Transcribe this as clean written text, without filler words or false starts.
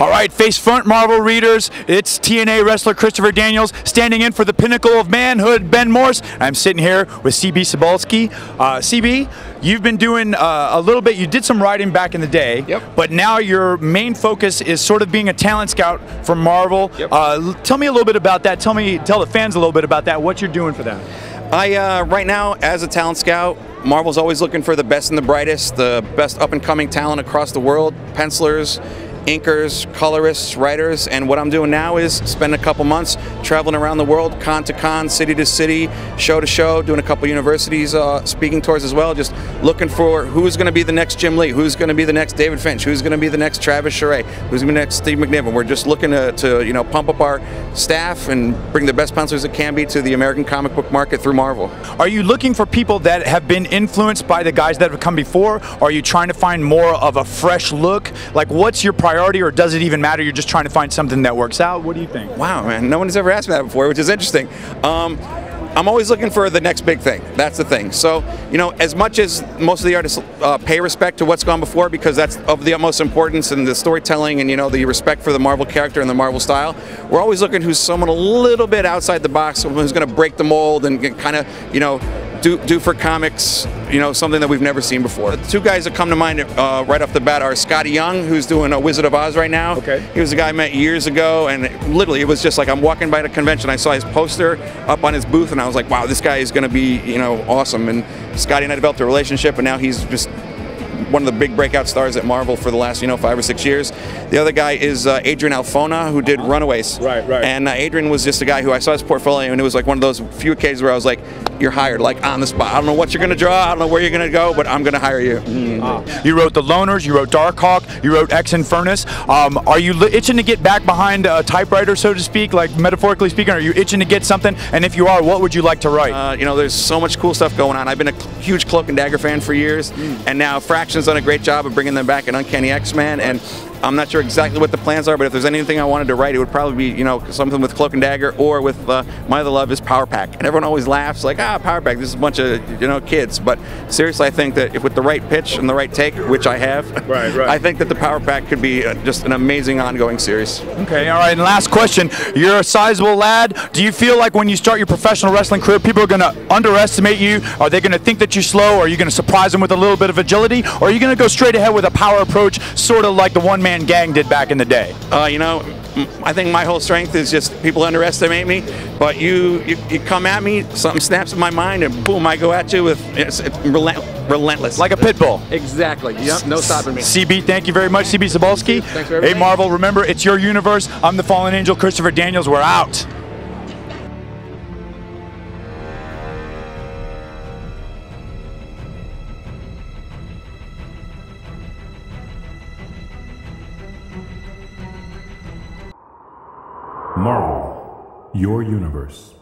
All right, face front Marvel readers, it's TNA wrestler Christopher Daniels standing in for the pinnacle of manhood, Ben Morse. I'm sitting here with CB Cebulski. CB, you've been doing a little bit, you did some writing back in the day, but now your main focus is sort of being a talent scout for Marvel. Tell me a little bit about that, tell the fans a little bit about that, what you're doing for that. Right now, as a talent scout, Marvel's always looking for the best and the brightest, the best up-and-coming talent across the world, pencilers, inkers, colorists, writers, and what I'm doing now is spend a couple months traveling around the world, con to con, city to city, show to show, doing a couple universities, speaking tours as well, just looking for who's going to be the next Jim Lee, who's going to be the next David Finch, who's going to be the next Travis Charest, who's going to be the next Steve McNiven. We're just looking to you know, pump up our staff and bring the best pencilers that can be to the American comic book market through Marvel. Are you looking for people that have been influenced by the guys that have come before? Or are you trying to find more of a fresh look? Like, what's your priority, or does it even matter? You're just trying to find something that works out? What do you think? Wow, man, no one has ever asked me that before, which is interesting. I'm always looking for the next big thing. That's the thing. So, you know, as much as most of the artists pay respect to what's gone before, because that's of the utmost importance in the storytelling and, you know, the respect for the Marvel character and the Marvel style, we're always looking who's someone a little bit outside the box, someone who's going to break the mold and kind of, you know, do for comics, you know, something that we've never seen before. The two guys that come to mind right off the bat are Scotty Young, who's doing a Wizard of Oz right now. He was a guy I met years ago, and literally it was just like I'm walking by the convention, I saw his poster up on his booth, and I was like, wow, this guy is going to be, you know, awesome. And Scotty and I developed a relationship, and now he's just one of the big breakout stars at Marvel for the last, you know, 5 or 6 years. The other guy is Adrian Alfona, who did Runaways. And Adrian was just a guy who I saw his portfolio, and it was like one of those few occasions where I was like, you're hired, like on the spot. I don't know what you're going to draw, I don't know where you're going to go, but I'm going to hire you. You wrote The Loners, you wrote Darkhawk, you wrote X Infernus. Are you itching to get back behind a typewriter, so to speak, like metaphorically speaking? Are you itching to get something? And if you are, what would you like to write? You know, there's so much cool stuff going on. I've been a huge Cloak and Dagger fan for years, and now Fraction's done a great job of bringing them back in Uncanny X-Men, and I'm not sure exactly what the plans are, but if there's anything I wanted to write, it would probably be, you know, something with Cloak and Dagger, or with my other love is Power Pack. And everyone always laughs like, Power Pack, this is a bunch of, you know, kids. But seriously, I think that if with the right pitch and the right take, which I have, I think that the Power Pack could be just an amazing ongoing series. Okay, all right, and last question. You're a sizable lad. Do you feel like when you start your professional wrestling career, people are going to underestimate you? Are they going to think that you're slow? Or are you going to surprise them with a little bit of agility? Or are you going to go straight ahead with a power approach, sort of like the one-man gang did back in the day? You know, I think my whole strength is just people underestimate me, but you come at me, something snaps in my mind, and boom, I go at you with it's relentless. Like a pit bull. Exactly. Yep, no stopping me. CB, thank you very much. CB Cebulski. Thanks for everything. Hey, Marvel, remember, it's your universe. I'm the Fallen Angel, Christopher Daniels. We're out. Marvel, your universe.